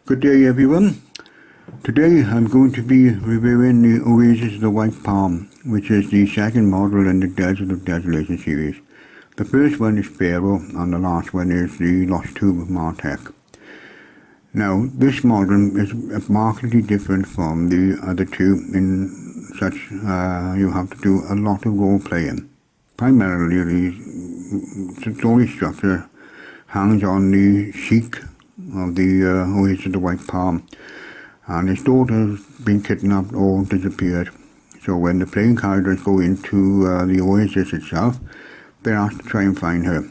Good day everyone. Today I'm going to be reviewing the Oasis of the White Palm, which is the second model in the Desert of Desolation series. The first one is Pharaoh and the last one is the Lost Tube of Martek. Now this model is markedly different from the other two in such you have to do a lot of role playing. Primarily the story structure hangs on the Sheik of the Oasis of the White Palm, and his daughter has been kidnapped or disappeared. So when the playing characters go into the Oasis itself, they're asked to try and find her.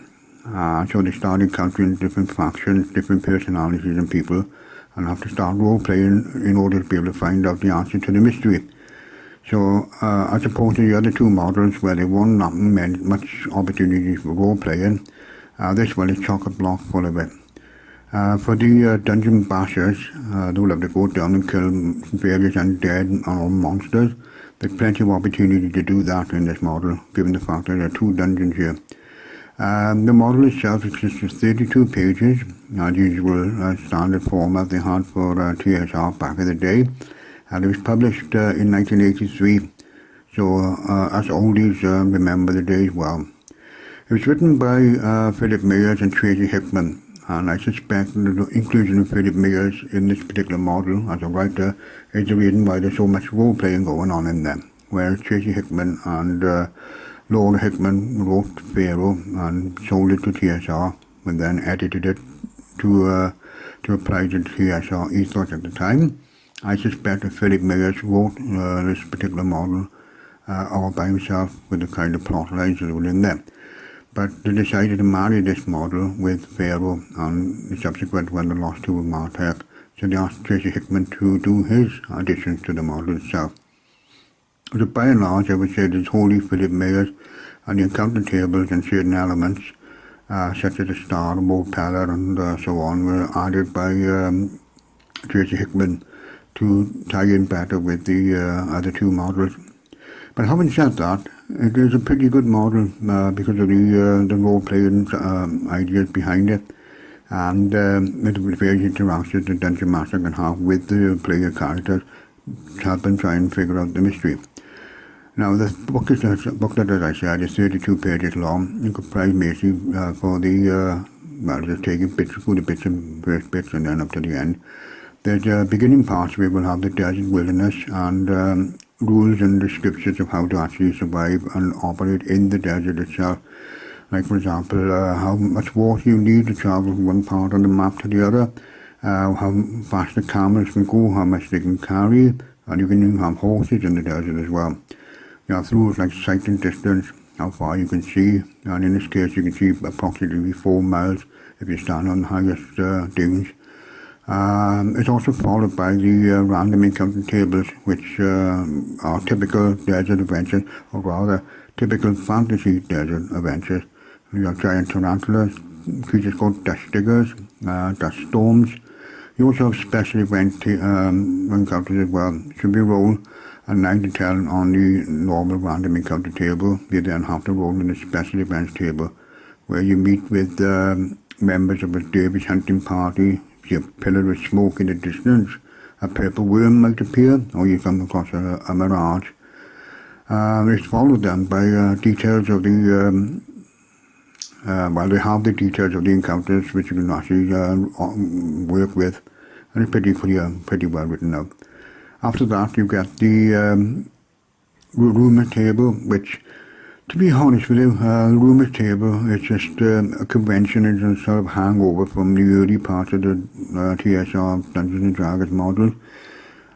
So they start encountering different factions, different personalities and people, and have to start role-playing in order to be able to find out the answer to the mystery. So as opposed to the other two models where there weren't much opportunities for role-playing, this one is chock-a-block full of it. For the dungeon bashers, they'll have to go down and kill various undead or monsters. There's plenty of opportunity to do that in this model, given the fact that there are two dungeons here. The model itself consists of 32 pages, as usual standard format they had for TSR back in the day. And it was published in 1983, so us oldies remember the days well. It was written by Philip Myers and Tracy Hickman, and I suspect the inclusion of Philip Myers in this particular model as a writer is the reason why there's so much role-playing going on in them, whereas Tracy Hickman and Laura Hickman wrote Pharaoh and sold it to TSR and then edited it to apply to TSR ethos at the time. I suspect that Philip Myers wrote this particular model all by himself with the kind of plot lines that were in there. But they decided to marry this model with Pharaoh and the subsequent one, the Lost Tube of Martek, so they asked Tracy Hickman to do his additions to the model itself. So by and large, I would say it's wholly Philip Myers, and the encounter tables and certain elements, such as the star, Mo Peller and so on, were added by Tracy Hickman to tie in better with the other two models. But having said that, it is a pretty good model because of the role-playing ideas behind it, and the various interactions the Dungeon Master can have with the player characters to help them try and figure out the mystery. Now, the booklet, as I said, is 32 pages long. You could price Macy for the, just taking bits through the first bits and then up to the end. There's beginning parts where we'll have the desert wilderness and rules and descriptions of how to actually survive and operate in the desert itself. Like, for example, how much water you need to travel from one part of the map to the other, how fast the camels can go, how much they can carry, and you can even have horses in the desert as well. You have rules like sight and distance, how far you can see, and in this case you can see approximately 4 miles if you stand on the highest dunes. It's also followed by the random encounter tables, which are typical desert adventures, or rather typical fantasy desert adventures. You have giant tarantulas, creatures called dust diggers, dust storms. You also have special event encounters as well. Should be roll a 9 to 10 on the normal random encounter table. You then have to roll in the special events table, where you meet with members of a dervish hunting party. You see a pillar of smoke in the distance, a purple worm might appear, or you come across a mirage. It's followed then by details of the, they have the details of the encounters which you can actually work with, and it's pretty well written out. After that you get the rumour table, which, to be honest with you, rumour table is just a convention, it's a sort of hangover from the early parts of the TSR Dungeons and Dragons model.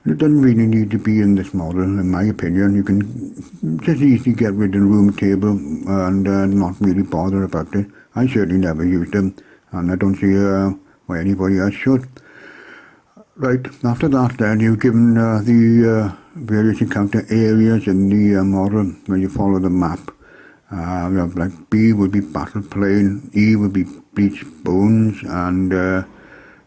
It doesn't really need to be in this model, in my opinion. You can just easily get rid of the rumour table and not really bother about it. I certainly never used them, and I don't see why anybody else should. Right, after that then you're given the various encounter areas in the model when you follow the map. We have like B would be battle plain, E would be bleached bones and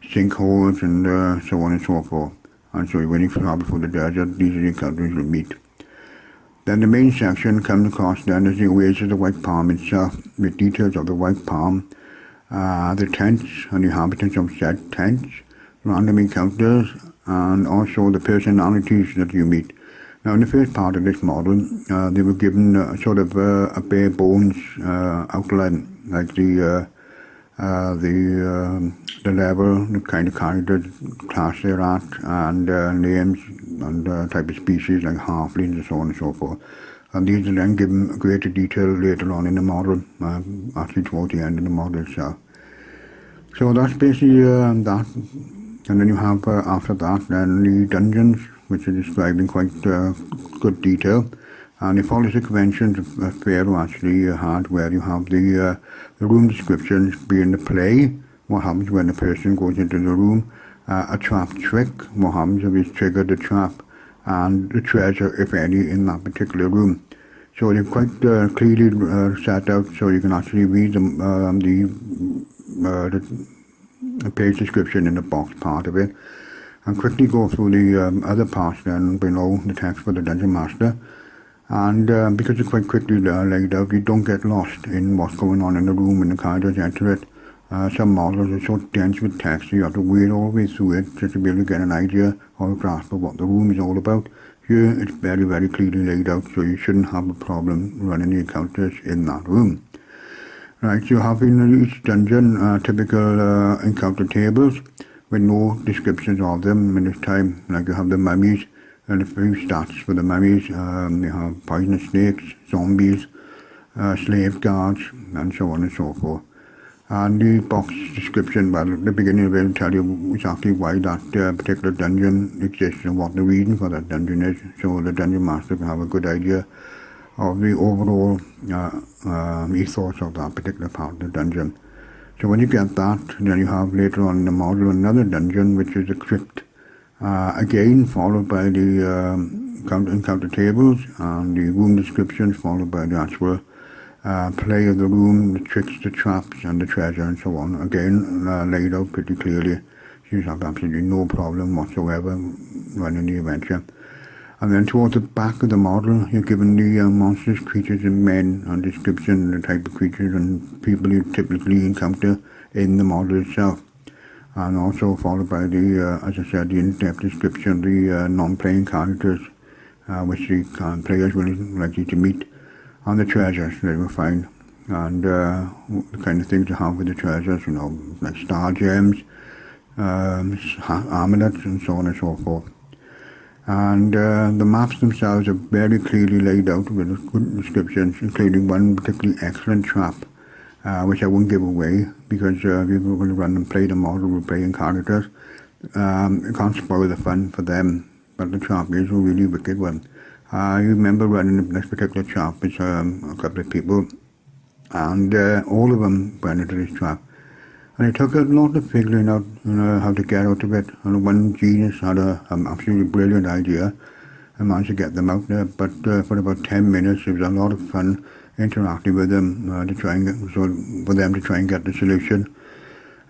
sinkholes and so on and so forth. And so when you travel through the desert, these are the encounters you'll meet. Then the main section comes across then is the Oasis of the White Palm itself, with details of the White Palm, the tents and the inhabitants of said tents, random encounters, and also the personalities that you meet. Now, in the first part of this model, they were given sort of a bare bones outline, like the level, the kind of character class they're at, and names and type of species like halflings and so on and so forth. And these are then given greater detail later on in the model, actually towards the end of the model itself. So that's basically that. And then you have after that then the dungeons, which are described in quite good detail. And it follows the conventions of Pharaoh actually had, where you have the room descriptions being the play, what happens when a person goes into the room, a trap trick, what happens if he's triggered the trap, and the treasure, if any, in that particular room. So they're quite clearly set out, so you can actually read the page description in the box part of it, and quickly go through the other parts then below the text for the Dungeon Master. And because it's quite quickly laid out, you don't get lost in what's going on in the room when the characters enter it. Some models are so dense with text, you have to wade all the way through it just to be able to get an idea or a grasp of what the room is all about. Here it's very, very clearly laid out, so you shouldn't have a problem running the encounters in that room. Right, you have in each dungeon typical encounter tables with no descriptions of them in this time. Like you have the mummies and a few stats for the mummies. You have poisonous snakes, zombies, slave guards, and so on and so forth. And the box description, well, at the beginning of it will tell you exactly why that particular dungeon exists and what the reason for that dungeon is, so the Dungeon Master can have a good idea of the overall ethos of that particular part of the dungeon. So when you get that, then you have later on in the model another dungeon, which is a crypt. Again, followed by the encounter tables and the room descriptions, followed by the actual play of the room, the tricks, the traps, and the treasure, and so on. Again, laid out pretty clearly. You have absolutely no problem whatsoever running the adventure. And then towards the back of the model, you're given the monsters, creatures, and men, and description, the type of creatures and people you typically encounter in the model itself. And also followed by the, as I said, the in-depth description of the non-playing characters, which the players will likely to meet, and the treasures they will find, and the kind of things to have with the treasures, you know, like star gems, amulets, and so on and so forth. And the maps themselves are very clearly laid out with good descriptions, including one particularly excellent trap, which I won't give away because if you're going to run and play the model with playing characters, you can't spoil the fun for them, but the trap is a really wicked one. I remember running this particular trap with a couple of people, and all of them went into this trap. And it took a lot of figuring out how to get out of it. And one genius had an absolutely brilliant idea and managed to get them out there. But for about 10 minutes, it was a lot of fun interacting with them to try and for them to try and get the solution.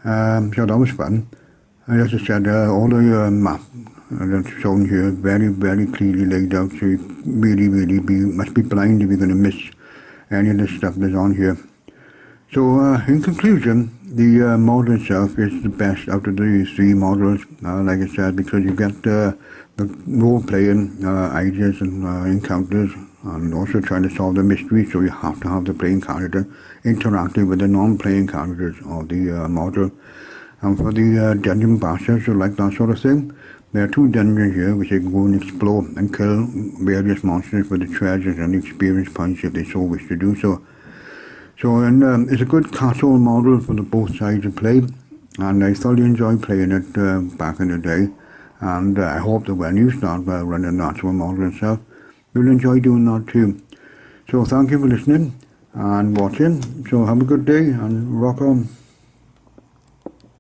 So that was fun. And as I said, all the maps that's shown here very, very clearly laid out. So you really, must be blind if you're going to miss any of the stuff that's on here. So in conclusion, the model itself is the best out of the three models, like I said, because you get the role-playing ideas and encounters, and also trying to solve the mystery, so you have to have the playing character interacting with the non-playing characters of the model. And for the dungeon bashers who like that sort of thing, there are two dungeons here which you can go and explore and kill various monsters for the treasures and experience points if they so wish to do so. So it's a good casual model for the both sides to play, and I thoroughly enjoyed playing it back in the day, and I hope that when you start running the actual model itself, you'll enjoy doing that too. So thank you for listening and watching. So have a good day and rock on.